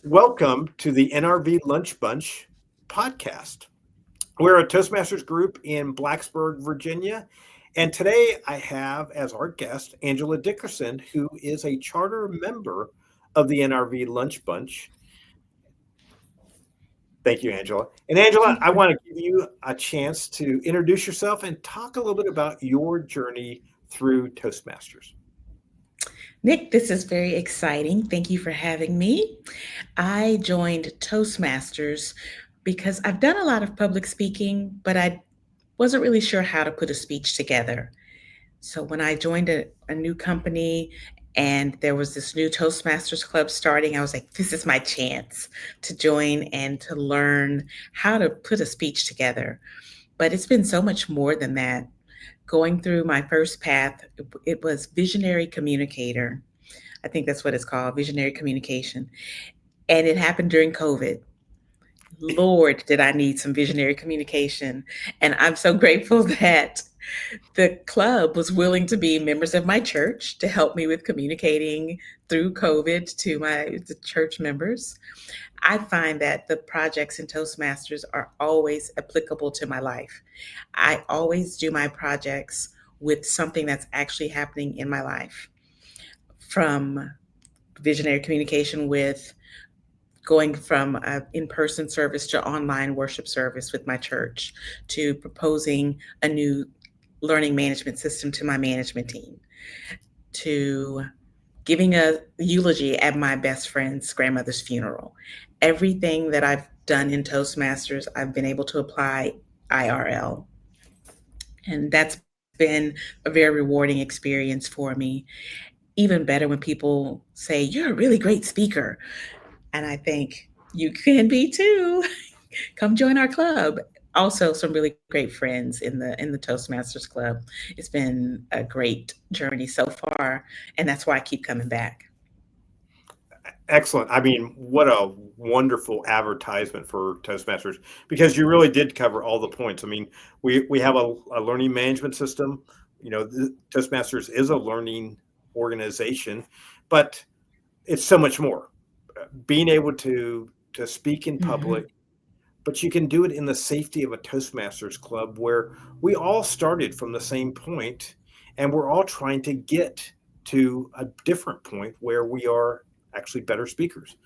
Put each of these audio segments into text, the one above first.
Welcome to the NRV Lunch Bunch podcast. We're a Toastmasters group in Blacksburg, Virginia. And today I have as our guest Angela Dickerson, who is a charter member of the NRV Lunch Bunch. Thank you, Angela. And Angela, I want to give you a chance to introduce yourself and talk a little bit about your journey through Toastmasters. Nick, this is very exciting. Thank you for having me. I joined Toastmasters because I've done a lot of public speaking, but I wasn't really sure how to put a speech together. So when I joined a new company and there was this new Toastmasters club starting, I was like, this is my chance to join and to learn how to put a speech together. But it's been so much more than that. Going through my first path, it was visionary communicator. I think that's what it's called, visionary communication. And it happened during COVID. Lord, did I need some visionary communication. And I'm so grateful that the club was willing to be members of my church to help me with communicating through COVID to the church members. I find that the projects in Toastmasters are always applicable to my life. I always do my projects with something that's actually happening in my life, from visionary communication with going from an in-person service to online worship service with my church, to proposing a new learning management system to my management team, to giving a eulogy at my best friend's grandmother's funeral. Everything that I've done in Toastmasters, I've been able to apply IRL. And that's been a very rewarding experience for me. Even better when people say, "You're a really great speaker." And I think you can be too. Come join our club. Also, some really great friends in the Toastmasters Club. It's been a great journey so far, and that's why I keep coming back. Excellent. I mean, what a wonderful advertisement for Toastmasters because you really did cover all the points. I mean, we have a learning management system. Toastmasters is a learning organization, but it's so much more. Being able to speak in Hmm. public, but you can do it in the safety of a Toastmasters club where we all started from the same point and we're all trying to get to a different point where we are actually better speakers.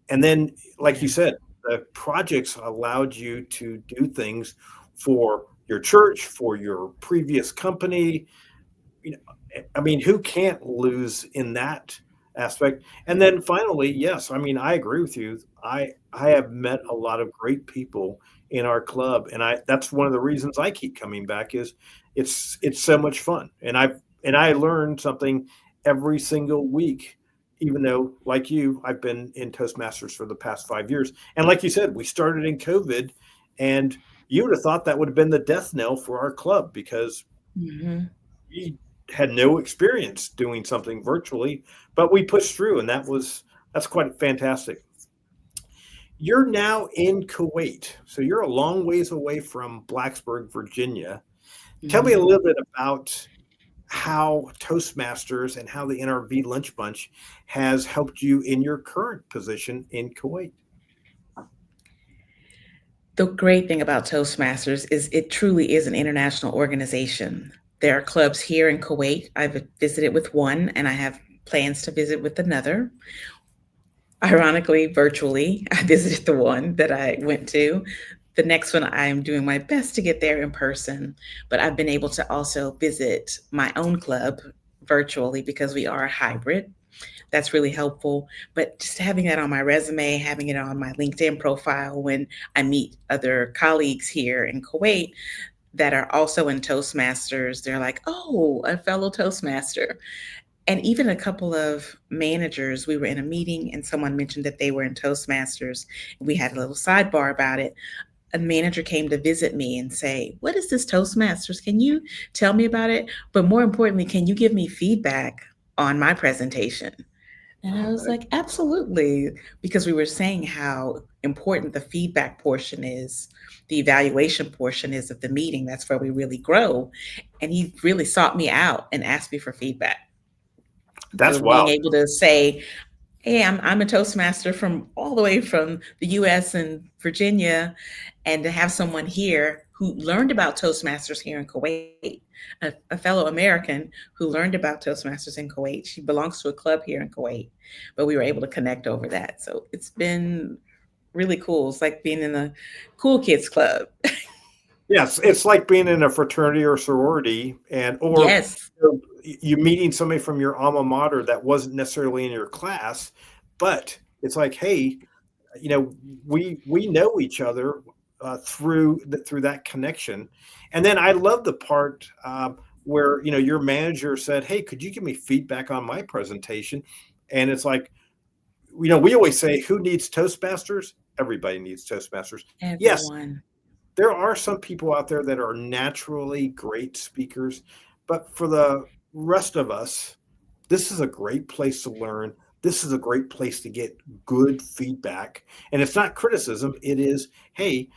And then, like you Yes. said, the projects allowed you to do things for your church, for your previous company. You know, I mean, who can't lose in that aspect? And then finally, yes, I mean, I agree with you. I have met a lot of great people in our club, and I that's one of the reasons I keep coming back is it's so much fun, and I learn something every single week. Even though, like you, I've been in Toastmasters for the past 5 years, and like you said, we started in COVID, and you would have thought that would have been the death knell for our club because Hmm. we had no experience doing something virtually, but we pushed through, and that's quite fantastic. You're now in Kuwait, so you're a long ways away from Blacksburg, Virginia. Tell me a Hmm. little bit about how Toastmasters and how the NRV Lunch Bunch has helped you in your current position in Kuwait. The great thing about Toastmasters is it truly is an international organization. There are clubs here in Kuwait. I've visited with one, and I have plans to visit with another. Ironically, virtually, I visited the one that I went to. The next one, I'm doing my best to get there in person, but I've been able to also visit my own club virtually because we are a hybrid. That's really helpful. But just having that on my resume, having it on my LinkedIn profile when I meet other colleagues here in Kuwait that are also in Toastmasters, they're like, oh, a fellow Toastmaster. And even a couple of managers, we were in a meeting and someone mentioned that they were in Toastmasters. We had a little sidebar about it. A manager came to visit me and say, "What is this Toastmasters? Can you tell me about it? But more importantly, can you give me feedback on my presentation?" And I was like, absolutely, because we were saying how important the feedback portion is, the evaluation portion is of the meeting. That's where we really grow. And he really sought me out and asked me for feedback. That's So being wow. able to say, Hey, I'm a Toastmaster from all the way from the US and Virginia, and to have someone here who learned about Toastmasters here in Kuwait, a fellow American who learned about Toastmasters in Kuwait. She belongs to a club here in Kuwait, but we were able to connect over that. So it's been really cool. It's like being in a cool kids club. Yes, it's like being in a fraternity or sorority, and or Yes, you meeting somebody from your alma mater that wasn't necessarily in your class, but it's like, hey, we know each other through that connection. And then I love the part where your manager said, hey, could you give me feedback on my presentation? And it's like, we always say, who needs Toastmasters? Everybody needs Toastmasters. Yes, everyone. there are some people out there that are naturally great speakers, but for the rest of us, this is a great place to learn. This is a great place to get good feedback. And it's not criticism. It is, hey,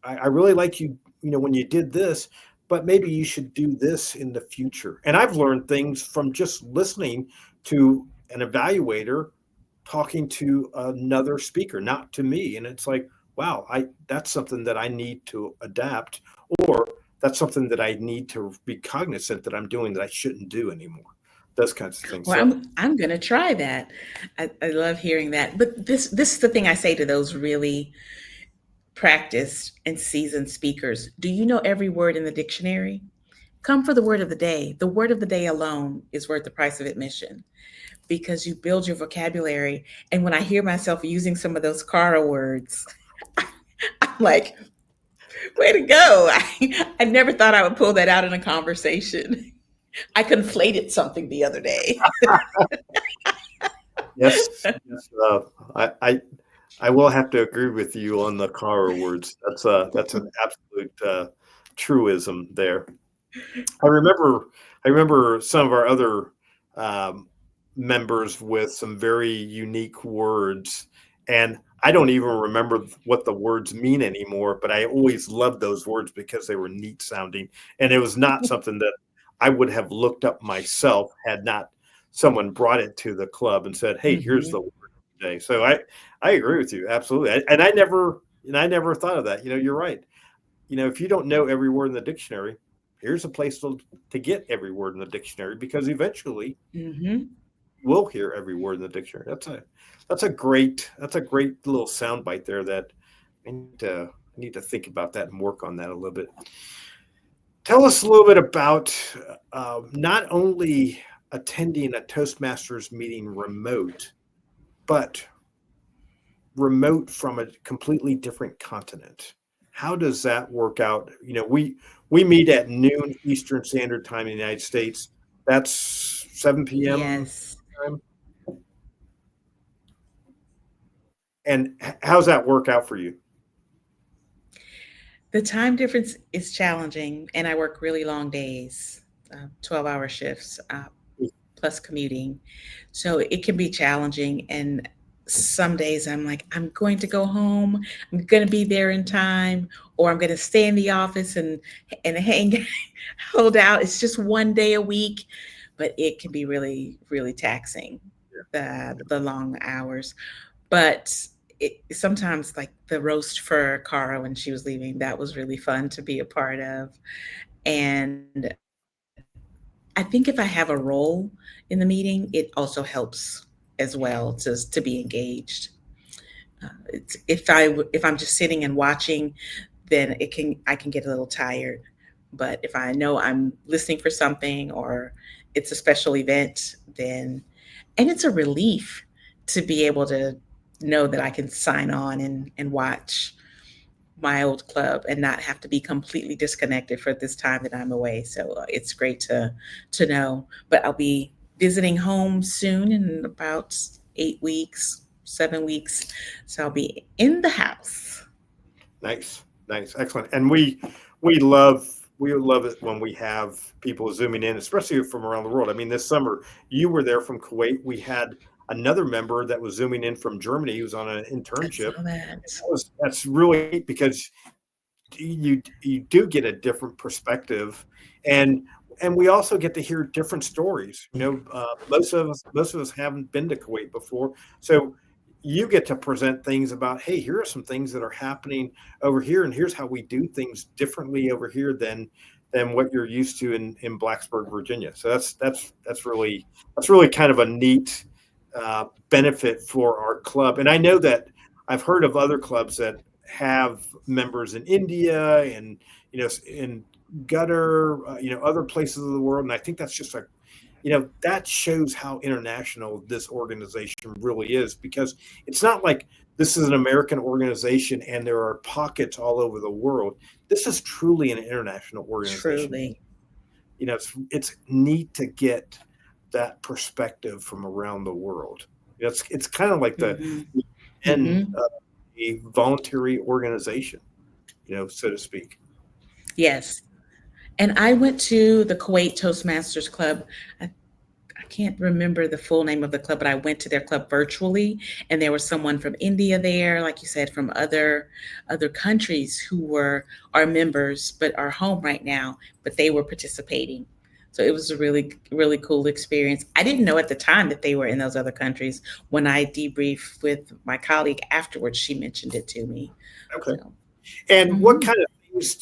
I really like when you did this, but maybe you should do this in the future. And I've learned things from just listening to an evaluator talking to another speaker, not to me. And it's like, wow, I that's something that I need to adapt, or that's something that I need to be cognizant that I'm doing that I shouldn't do anymore. Those kinds of things. Well, So I'm gonna try that. I love hearing that. But this is the thing I say to those really practiced and seasoned speakers. Do you know every word in the dictionary? Come for the word of the day. The word of the day alone is worth the price of admission because you build your vocabulary. And when I hear myself using some of those Cara words, I'm like, way to go. I never thought I would pull that out in a conversation. I conflated something the other day. yes, yes, I will have to agree with you on the car words. That's an absolute truism there. I remember I remember some of our other um, members with some very unique words, and I don't even remember what the words mean anymore. But I always loved those words because they were neat sounding, and it was not something that I would have looked up myself had not someone brought it to the club and said, "Hey, here's the Hmm. word today." So I agree with you absolutely, and I never thought of that. You're right. If you don't know every word in the dictionary, here's a place to get every word in the dictionary because eventually Hmm. we'll hear every word in the dictionary. That's a great little sound bite there that I need to think about that and work on that a little bit. Tell us a little bit about not only attending a Toastmasters meeting remote, but remote from a completely different continent. How does that work out? We meet at noon Eastern Standard Time in the United States. That's 7 p.m. Yes. time. And how's that work out for you? The time difference is challenging, and I work really long days, 12-hour shifts, plus commuting. So it can be challenging. And some days I'm like, I'm going to go home, I'm going to be there in time, or I'm going to stay in the office and hang, hold out. It's just one day a week, but it can be really, really taxing, the long hours. But sometimes like the roast for Cara when she was leaving, that was really fun to be a part of. And I think if I have a role in the meeting, it also helps as well to be engaged. If I'm just sitting and watching, then I can get a little tired. But if I know I'm listening for something or it's a special event, then and it's a relief to be able to know that I can sign on and watch my old club and not have to be completely disconnected for this time that I'm away. So it's great to know. But I'll be visiting home soon in about 8 weeks, 7 weeks. So I'll be in the house. Nice, nice, excellent. And we love it when we have people zooming in, especially from around the world. I mean, this summer you were there from Kuwait. We had another member that was zooming in from Germany who was on an I internship. saw that. That's really neat because you do get a different perspective. And and we also get to hear different stories. Most of us haven't been to Kuwait before, so you get to present things about, hey, here are some things that are happening over here, and here's how we do things differently over here than what you're used to in Blacksburg, Virginia. So that's really kind of a neat benefit for our club. And I know that I've heard of other clubs that have members in India and in Gutter, other places of the world. And I think that's just that shows how international this organization really is, because it's not like this is an American organization and there are pockets all over the world. This is truly an international organization. Truly. It's neat to get that perspective from around the world. It's kind of like the Hmm. end Hmm. of a voluntary organization, so to speak. Yes. And I went to the Kuwait Toastmasters Club. I can't remember the full name of the club, but I went to their club virtually, and there was someone from India there, like you said, from other countries who were our members but are home right now, but they were participating. So it was a really cool experience. I didn't know at the time that they were in those other countries. When I debriefed with my colleague afterwards, she mentioned it to me. Okay. So, And what mhm. kind of things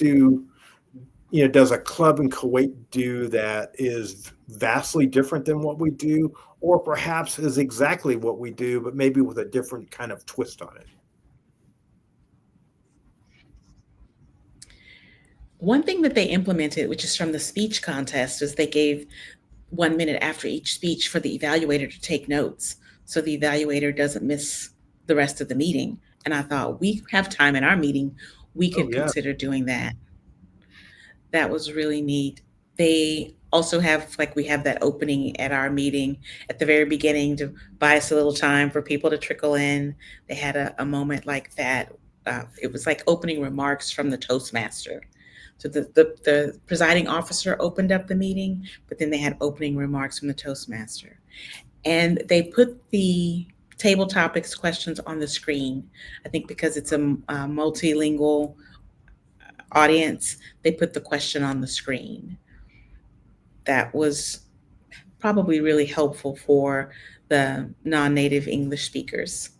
does a club in Kuwait do that is vastly different than what we do, or perhaps is exactly what we do, but maybe with a different kind of twist on it? One thing that they implemented, which is from the speech contest, is they gave 1 minute after each speech for the evaluator to take notes so the evaluator doesn't miss the rest of the meeting. And I thought, we have time in our meeting, we Oh could yeah. consider doing that. That was really neat. They also have, like, we have that opening at our meeting at the very beginning to buy us a little time for people to trickle in. They had a moment like that. It was like opening remarks from the Toastmaster. So the presiding officer opened up the meeting, but then they had opening remarks from the Toastmaster. And they put the table topics questions on the screen. I think because it's a multilingual audience, they put the question on the screen. That was probably really helpful for the non native English speakers.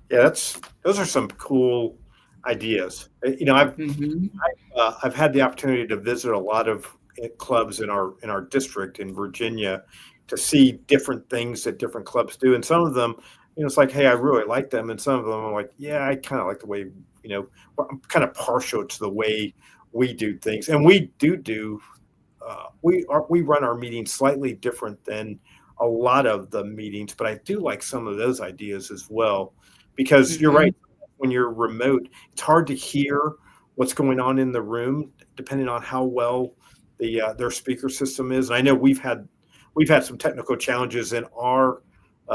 Yeah, those are some cool ideas. Hmm. I've had the opportunity to visit a lot of clubs in our district in Virginia to see different things that different clubs do, and some of them, it's like, hey, I really like them, and some of them are like, yeah, I kind of like the way, I'm kind of partial to the way we do things, and we run our meetings slightly different than a lot of the meetings, but I do like some of those ideas as well, because you're Hmm. right. When you're remote, it's hard to hear what's going on in the room, depending on how well their speaker system is. And I know we've had some technical challenges in our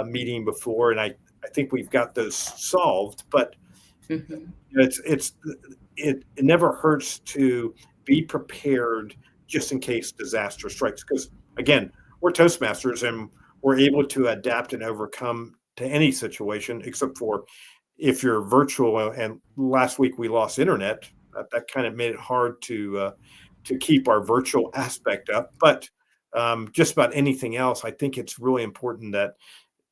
meeting before, and I think we've got those solved. But Hmm. it's it never hurts to be prepared just in case disaster strikes, because again, we're Toastmasters and we're able to adapt and overcome to any situation, except for if you're virtual. And last week we lost internet. That kind of made it hard to keep our virtual aspect up. But just about anything else, I think it's really important that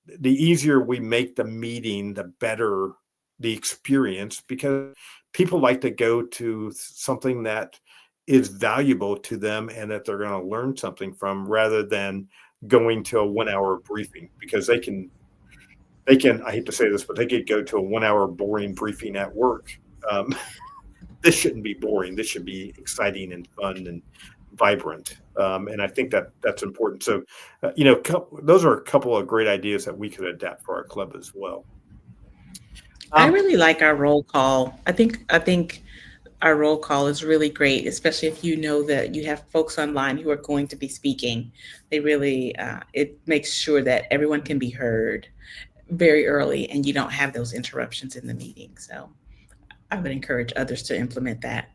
the easier we make the meeting, the better the experience, because people like to go to something that is valuable to them and that they're going to learn something from, rather than going to a 1 hour briefing, because they can, I hate to say this, but they could go to a 1 hour boring briefing at work. um, this shouldn't be boring. This should be exciting and fun and vibrant. And I think that that's important. So, those are a couple of great ideas that we could adapt for our club as well. I Um, really like our roll call. I think our roll call is really great, especially if you know that you have folks online who are going to be speaking. They really it makes sure that everyone can be heard very early, and you don't have those interruptions in the meeting. So I would encourage others to implement that.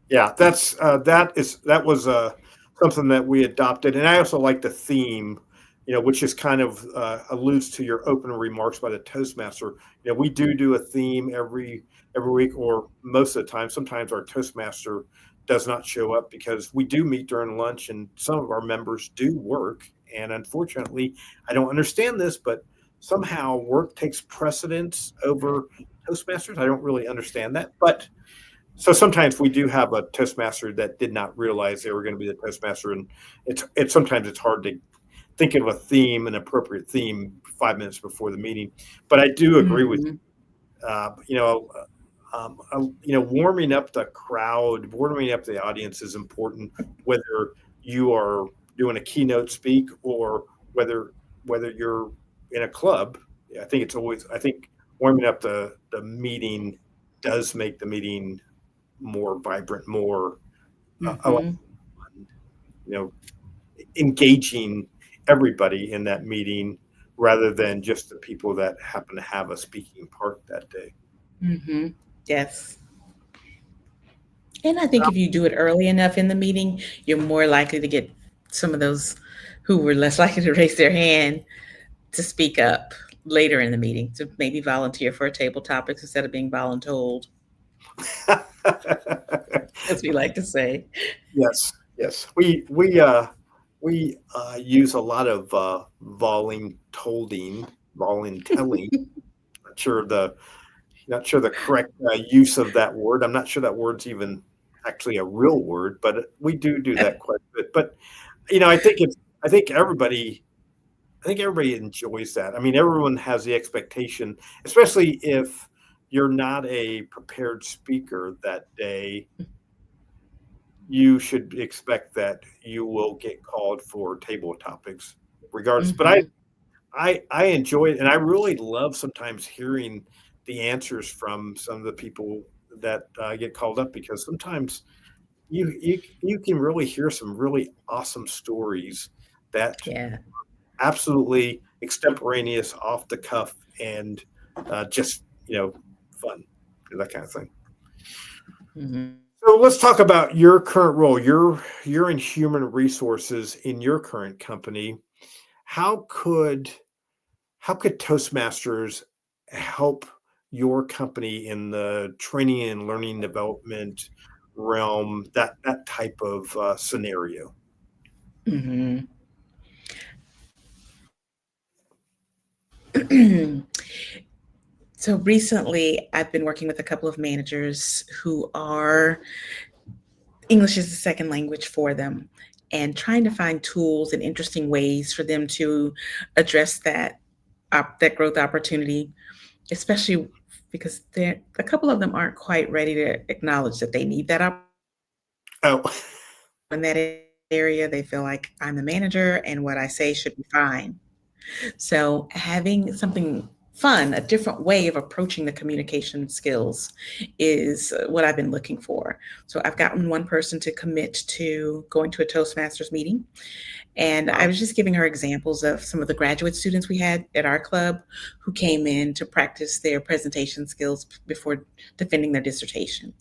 yeah, that was something that we adopted, and I also like the theme, which is kind of alludes to your opening remarks by the Toastmaster. We do a theme every week, or most of the time. Sometimes our Toastmaster does not show up because we do meet during lunch and some of our members do work. And unfortunately, I don't understand this, but somehow work takes precedence over Toastmasters. I don't really understand that. But so sometimes we do have a Toastmaster that did not realize they were going to be the Toastmaster. And it's sometimes it's hard to think of a theme, an appropriate theme 5 minutes before the meeting. But I do agree with Mhm. you know, warming up the crowd, warming up the audience is important, whether you are doing a keynote speak or whether you're in a club. I think it's always. I think warming up the meeting does make the meeting more vibrant, more Mhm. you know, engaging everybody in that meeting rather than just the people that happen to have a speaking part that day. Mhm. Yes. And I think if you do it early enough in the meeting, you're more likely to get some of those who were less likely to raise their hand to speak up later in the meeting, to maybe volunteer for a table topics instead of being voluntold, as we like to say. Yes, yes. We use a lot of voluntolding, voluntelling. Not sure the not sure the correct use of that word. I'm not sure that word's even actually a real word, but we do that quite a bit. But I think it's I think everybody enjoys that. I mean, everyone has the expectation, especially if you're not a prepared speaker that day, you should expect that you will get called for table topics regardless. But Mhm. I enjoy it, and I really love sometimes hearing the answers from some of the people that get called up because sometimes you can really hear some really awesome stories that Yeah. absolutely extemporaneous, off the cuff, and just fun, that kind of thing. Mhm. So let's talk about your current role. You're in human resources in your current company. How could Toastmasters help your company in the training and learning development realm? That type of scenario. Mhm. So recently, I've been working with a couple of managers who are English is a second language for them and trying to find tools and interesting ways for them to address that growth opportunity, especially because a couple of them aren't quite ready to acknowledge that they need that Oh, in that area. They feel like I'm the manager and what I say should be fine. So having something fun, a different way of approaching the communication skills is what I've been looking for. So I've gotten one person to commit to going to a Toastmasters meeting. And I wow, was just giving her examples of some of the graduate students we had at our club who came in to practice their presentation skills before defending their dissertation.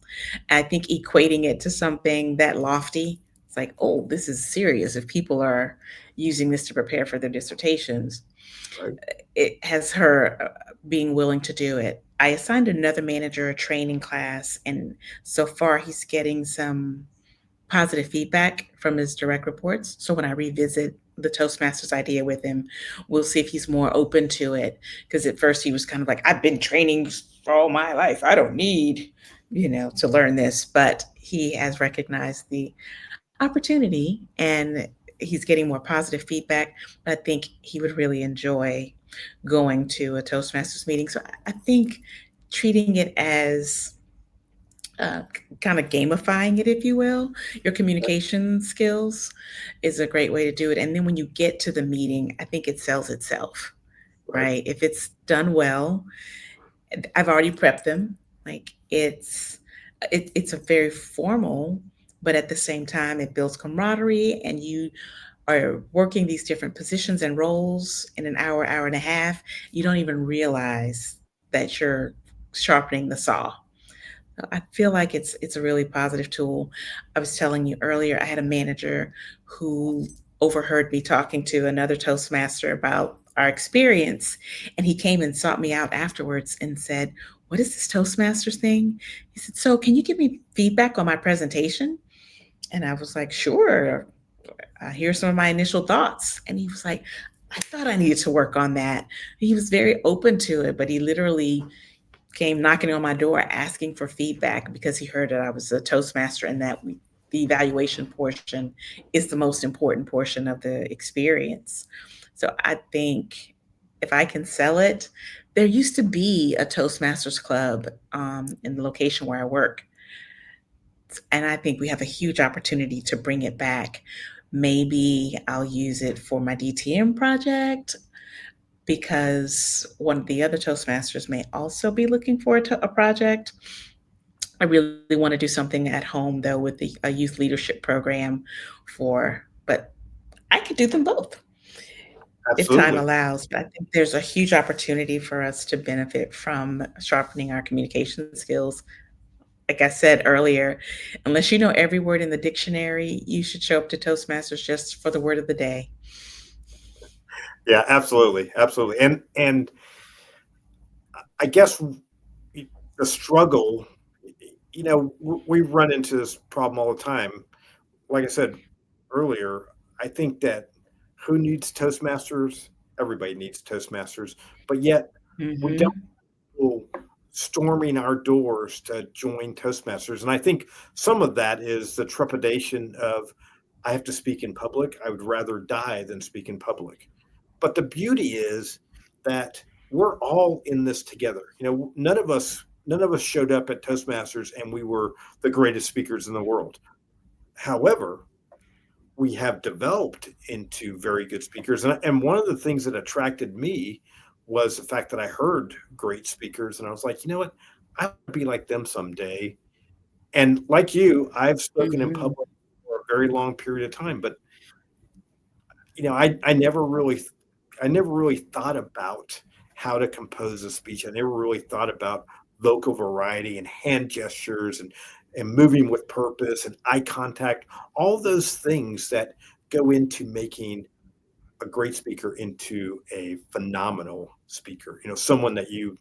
I think equating it to something that lofty, it's like, oh, this is serious. If people are using this to prepare for their dissertations, right, it has her being willing to do it. I assigned another manager a training class, and so far he's getting some positive feedback from his direct reports. So when I revisit the Toastmasters idea with him, we'll see if he's more open to it. Because at first he was kind of like, I've been training for all my life. I don't need, to learn this. But he has recognized the opportunity and he's getting more positive feedback. But I think he would really enjoy going to a Toastmasters meeting. So I think treating it as kind of gamifying it, if you will, your communication skills is a great way to do it. And then when you get to the meeting, I think it sells itself, right, right? If it's done well, I've already prepped them. Like it's a very formal, but at the same time, it builds camaraderie, and you are working these different positions and roles in an hour, hour and a half. You don't even realize that you're sharpening the saw. I feel like it's a really positive tool. I was telling you earlier, I had a manager who overheard me talking to another Toastmaster about our experience, and he came and sought me out afterwards and said, "What is this Toastmasters thing?" He said, "So, can you give me feedback on my presentation?" And I was like, sure. Here's some of my initial thoughts. And he was like, I thought I needed to work on that. He was very open to it, but he literally came knocking on my door asking for feedback because he heard that I was a Toastmaster and that the evaluation portion is the most important portion of the experience. So I think if I can sell it, there used to be a Toastmasters club in the location where I work. And I think we have a huge opportunity to bring it back. Maybe I'll use it for my DTM project because one of the other Toastmasters may also be looking for a project. I really want to do something at home though with a youth leadership program but I could do them both if time Absolutely. allows. But I think there's a huge opportunity for us to benefit from sharpening our communication skills. Like I said earlier, unless you know every word in the dictionary, you should show up to Toastmasters just for the word of the day. Yeah, absolutely, absolutely. And I guess the struggle, we run into this problem all the time. Like I said earlier, I think that who needs Toastmasters? Everybody needs Toastmasters, but yet we don't Hmm. people storming our doors to join Toastmasters. And I think some of that is the trepidation of I have to speak in public. I would rather die than speak in public. But the beauty is that we're all in this together. None of us showed up at Toastmasters and we were the greatest speakers in the world. However, we have developed into very good speakers. And one of the things that attracted me was the fact that I heard great speakers, and I was like, you know what? I want to be like them someday. And like you, I've spoken in Hmm. public for a very long period of time, but I never really thought about how to compose a speech. I never really thought about vocal variety and hand gestures and moving with purpose and eye contact, all those things that go into making a great speaker into a phenomenal speaker. Someone that you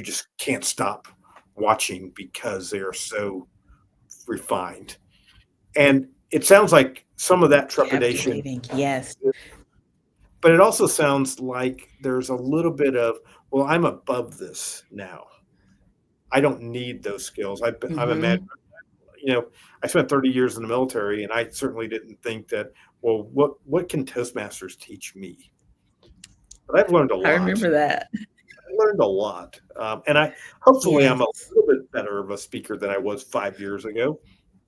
just can't stop watching because they are so refined. And it sounds like some of that trepidation, Captivating. Yes. but it also sounds like there's a little bit of, well, I'm above this now. I don't need those skills. I'm a man. Hmm. I spent 30 years in the military, and I certainly didn't think that. Well, what can Toastmasters teach me? But I've learned a I lot. remember that. I learned a lot, and I hopefully I'm a Yes. little bit better of a speaker than I was 5 years ago.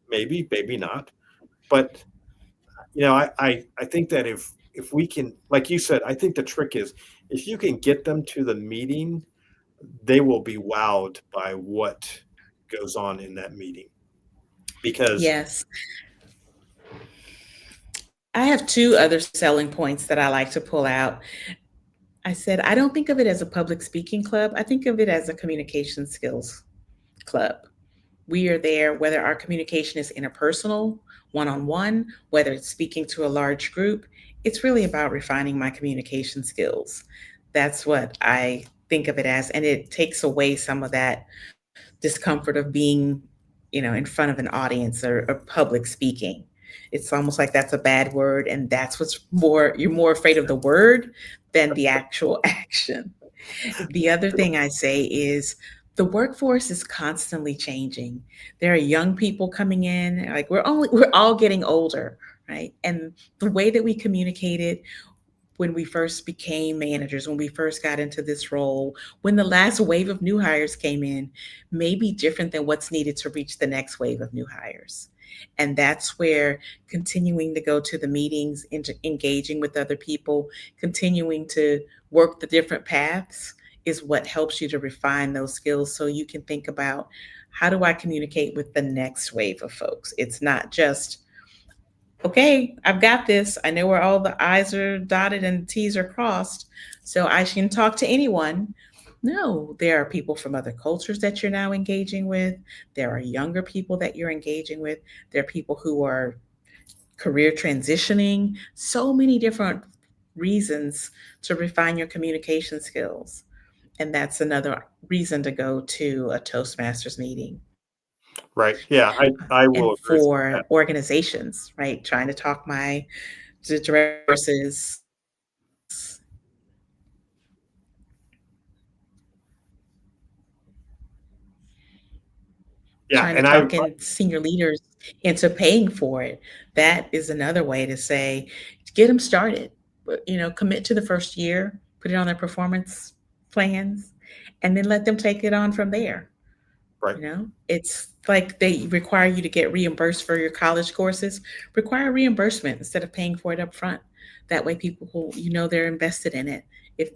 Maybe, maybe not. But I think that if we can, like you said, I think the trick is if you can get them to the meeting, they will be wowed by what goes on in that meeting because Yes. I have two other selling points that I like to pull out. I said, I don't think of it as a public speaking club. I think of it as a communication skills club. We are there whether our communication is interpersonal, one on one, whether it's speaking to a large group. It's really about refining my communication skills. That's what I think of it as. And it takes away some of that discomfort of being, in front of an audience or public speaking. It's almost like that's a bad word. And that's you're more afraid of the word than the actual action. The other thing I say is the workforce is constantly changing. There are young people coming in, like we're all getting older, right? And the way that we communicated when we first became managers, when we first got into this role, when the last wave of new hires came in, may be different than what's needed to reach the next wave of new hires. And that's where continuing to go to the meetings, engaging with other people, continuing to work the different paths is what helps you to refine those skills so you can think about how do I communicate with the next wave of folks? It's not just okay, I've got this. I know where all the I's are dotted and the T's are crossed. So I can talk to anyone. No, there are people from other cultures that you're now engaging with. There are younger people that you're engaging with. There are people who are career transitioning. So many different reasons to refine your communication skills. And that's another reason to go to a Toastmasters meeting. Right. Yeah, I and will agree with for that. organizations, right? Trying to talk my the directors. Yeah, Trying to and I talk in senior leaders into paying for it. That is another way to say, get them started. Commit to the first year, put it on their performance plans, and then let them take it on from there. right, It's like they require you to get reimbursed for your college courses. Require reimbursement instead of paying for it up front. That way, people who they're invested in it. If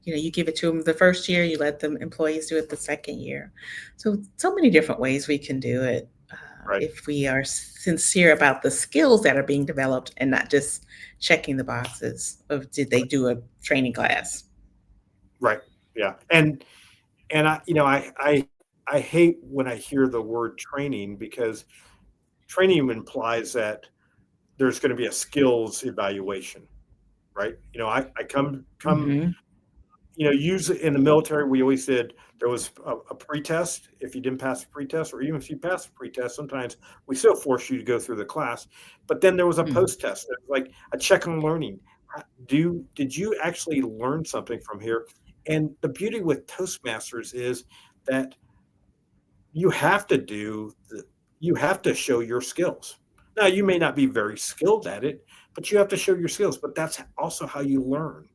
you give it to them the first year, you let them employees do it the second year. So many different ways we can do it right, if we are sincere about the skills that are being developed and not just checking the boxes of did they do a training class. right. Yeah, and I hate when I hear the word training because training implies that there's going to be a skills evaluation, right? I come Hmm. use it in the military. We always did. There was a pretest. If you didn't pass the pretest, or even if you passed the pretest, sometimes we still force you to go through the class. But then there was a post test, like a check on learning. Did you actually learn something from here? And the beauty with Toastmasters is that you have to you have to show your skills. Now you may not be very skilled at it, but you have to show your skills. But that's also how you learn.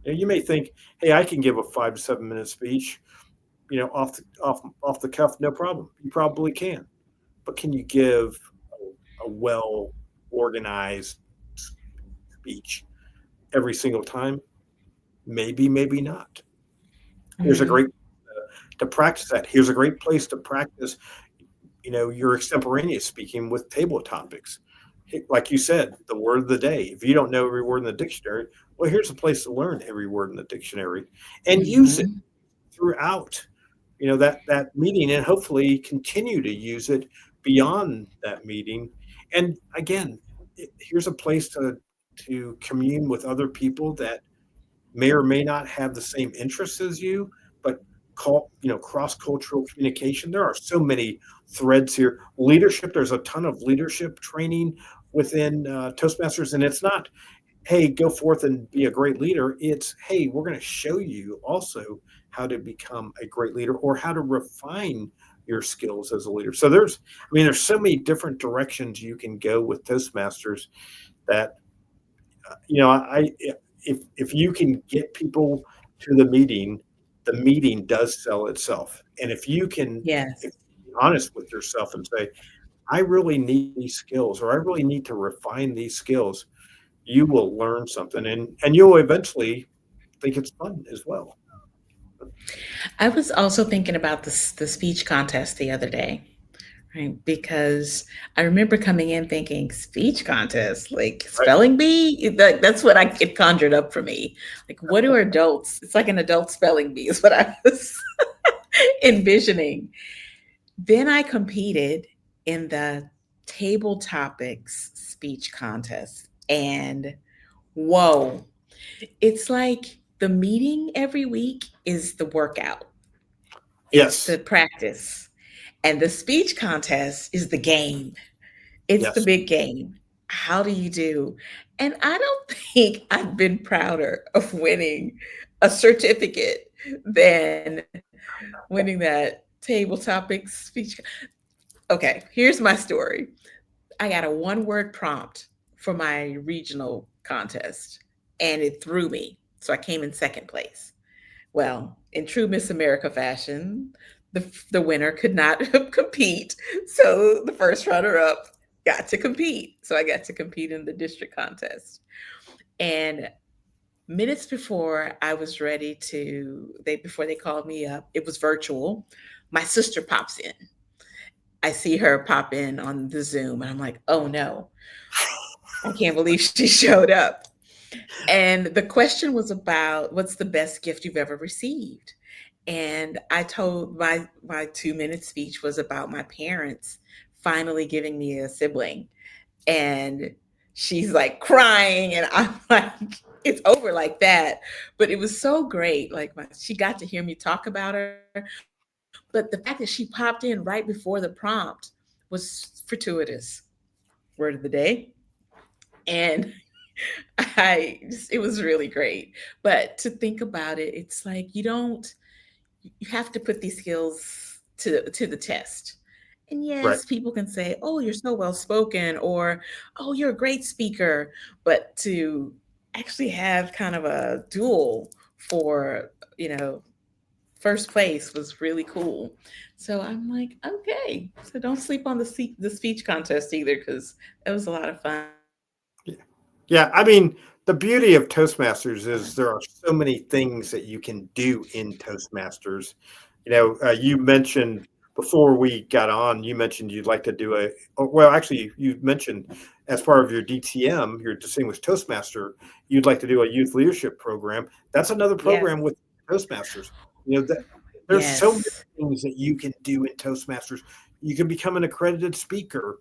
You may think, "Hey, I can give a 5 to 7 minute speech, off the cuff, no problem." You probably can, but can you give a well organized speech every single time? Maybe, maybe not. Here's a Mm-hmm. great to practice that. Here's a great place to practice, your extemporaneous speaking with table topics. Like you said, the word of the day. If you don't know every word in the dictionary, well, here's a place to learn every word in the dictionary and use it Mm-hmm. throughout that meeting, and hopefully continue to use it beyond that meeting. And again, here's a place to commune with other people that may or may not have the same interests as you, but cross cultural communication. There are so many threads here. Leadership. There's a ton of leadership training within Toastmasters, and it's not, hey, go forth and be a great leader. It's, hey, we're going to show you also how to become a great leader or how to refine your skills as a leader. So there's so many different directions you can go with Toastmasters that I if you can get people to the meeting does sell itself. And if Yes. you're honest with yourself and say, I really need these skills, or I really need to refine these skills, you will learn something, and you'll eventually think it's fun as well. I was also thinking about the speech contest the other day, right? Because I remember coming in thinking speech contest, like Right. spelling bee. That's what it conjured up for me. Like, what do adults? It's like an adult spelling bee is what I was envisioning. Then I competed in the table topics speech contest, and whoa, it's like the meeting every week is the workout. It's Yes. the practice. And the speech contest is the game. It's the Yes. big game. How do you do? And I don't think I've been prouder of winning a certificate than winning that table topics speech. Okay, here's my story. I got a one-word prompt for my regional contest, and it threw me. So I came in second place. Well, in true Miss America fashion, the winner could not compete. So the first runner up got to compete. So I got to compete in the district contest. And minutes before I was ready before they called me up, it was virtual. My sister pops in. I see her pop in on the Zoom, and I'm like, oh no, I can't believe she showed up. And the question was about what's the best gift you've ever received? And I told my 2 minute speech was about my parents finally giving me a sibling. And she's like crying, and I'm like, it's over like that. But it was so great. Like she got to hear me talk about her. But the fact that she popped in right before the prompt was fortuitous. Word of the day. And it was really great. But to think about it, it's like you have to put these skills to the test. And Right. yes, people can say, "Oh, you're so well spoken," or "Oh, you're a great speaker," but to actually have kind of a duel for, you know, first place was really cool. So I'm like, okay, so don't sleep on the speech contest either, because it was a lot of fun. Yeah. Yeah, I mean, the beauty of Toastmasters is there are so many things that you can do in Toastmasters. You mentioned before we got on, you mentioned you'd like to do well, actually, you mentioned as part of your DTM, your Distinguished Toastmaster, you'd like to do a youth leadership program. That's another Yes, program with Toastmasters. That there's so many yes. things that you can do in Toastmasters. You can become an accredited speaker.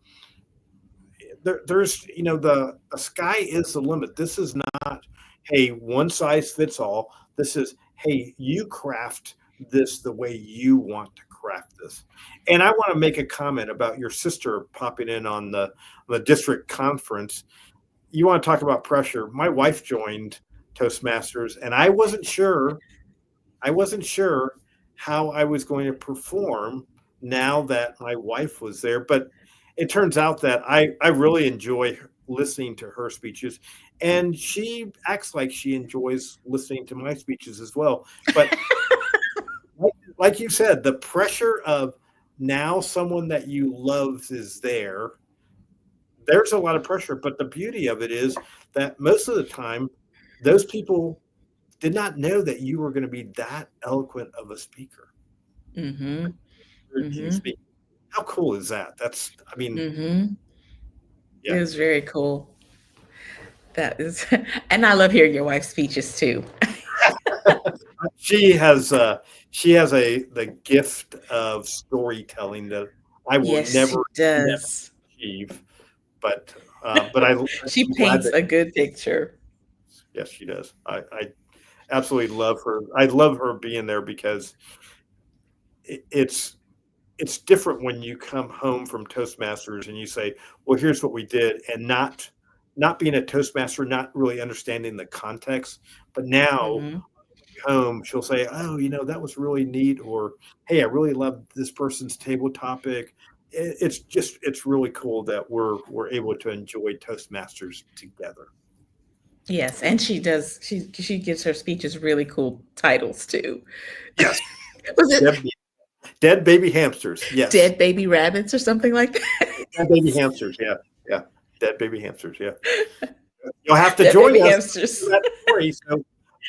There's the sky is the limit. This is not, hey, one size fits all. This is, hey, you craft this the way you want to craft this. And I want to make a comment about your sister popping in on the district conference. You want to talk about pressure? My wife joined Toastmasters, and I wasn't sure how I was going to perform now that my wife was there, but it turns out that I really enjoy listening to her speeches, and she acts like she enjoys listening to my speeches as well. But like you said, the pressure of now someone that you love is there. There's a lot of pressure, but the beauty of it is that most of the time, those people did not know that you were going to be that eloquent of a speaker. Mm-hmm. Heard you Mm-hmm. speak. How cool is that? I mean, Mm-hmm. It yeah. was very cool. That is, and I love hearing your wife's speeches too. She has the gift of storytelling that I will Yes, she never does. achieve. But She I'm glad paints that a good picture. yes, she does. I absolutely love her. I love her being there because it's different when you come home from Toastmasters and you say, "Well, here's what we did," and not being a Toastmaster, not really understanding the context. But now Mm-hmm. home, she'll say, "Oh, that was really neat," or "Hey, I really love this person's table topic." It's really cool that we're able to enjoy Toastmasters together. Yes, and she does. She gives her speeches really cool titles too. Yes, Was it dead, dead baby hamsters. Yes, "Dead Baby Rabbits" or something like dead baby that? hamsters. Yeah, yeah, dead baby hamsters. Yeah, you'll have to Dead join Baby us Hamsters. for that story. So,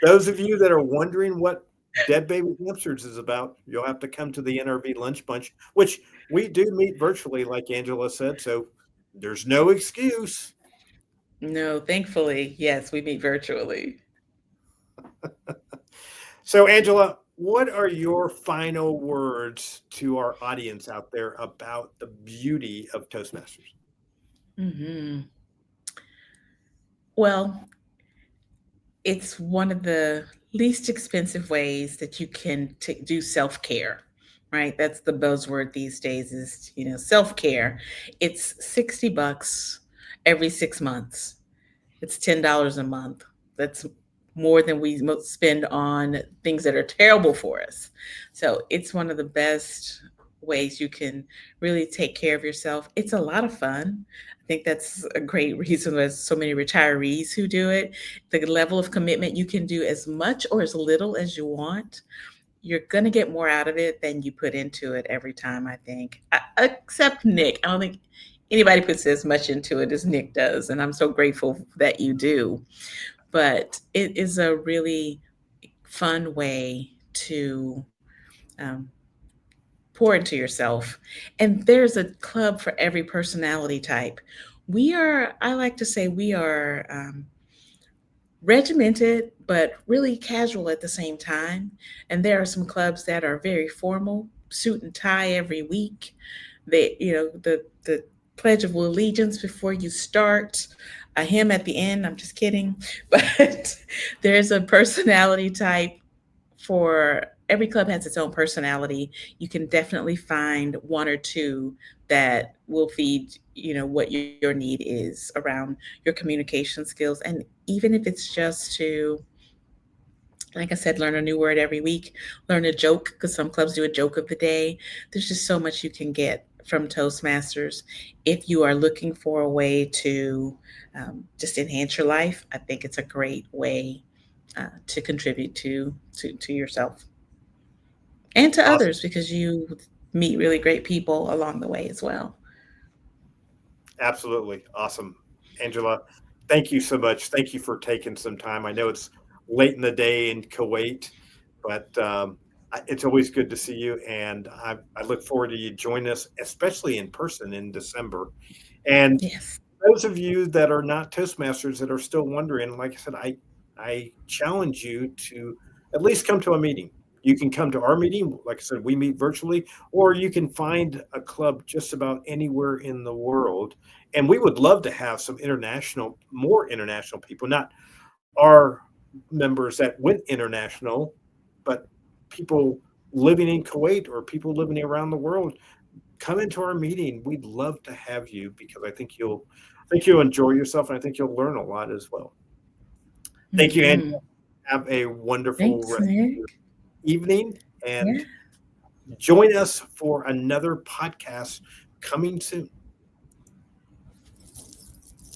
those of you that are wondering what Dead Baby Hamsters is about, you'll have to come to the NRV Lunch Bunch, which we do meet virtually, like Angela said. So, there's no excuse. No, thankfully, yes, we meet virtually. So, Angela, what are your final words to our audience out there about the beauty of Toastmasters? Hmm. Well, it's one of the least expensive ways that you can do self-care, right? That's the buzzword these days is, self-care. It's $60 every 6 months. It's $10 a month. That's more than we spend on things that are terrible for us. So it's one of the best ways you can really take care of yourself. It's a lot of fun. I think that's a great reason there's so many retirees who do it. The level of commitment, you can do as much or as little as you want. You're going to get more out of it than you put into it every time, I think. Except Nick. I don't think anybody puts as much into it as Nick does. And I'm so grateful that you do. But it is a really fun way to um, pour into yourself. And there's a club for every personality type. I like to say, we are regimented, but really casual at the same time. And there are some clubs that are very formal, suit and tie every week. The Pledge of Allegiance before you start, a hymn at the end. I'm just kidding. But there's a personality type for every club has its own personality. You can definitely find one or two that will feed, what your need is around your communication skills. And even if it's just to, like I said, learn a new word every week, learn a joke, because some clubs do a joke of the day. There's just so much you can get from Toastmasters. If you are looking for a way to just enhance your life, I think it's a great way to contribute to yourself and to Awesome. others, because you meet really great people along the way as well. Absolutely. Awesome. Angela, thank you so much. Thank you for taking some time. I know it's late in the day in Kuwait, but it's always good to see you. And I look forward to you joining us, especially in person in December. And Yes. those of you that are not Toastmasters that are still wondering, like I said, I challenge you to at least come to a meeting. You can come to our meeting. Like I said, we meet virtually, or you can find a club just about anywhere in the world. And we would love to have some more international people, not our members that went international, but people living in Kuwait or people living around the world. Come into our meeting. We'd love to have you because I think you'll enjoy yourself, and I think you'll learn a lot as well. Thank you, Angela. Hmm. Have a wonderful Thanks, rest of your Nick. evening, Yeah. and join us for another podcast coming soon.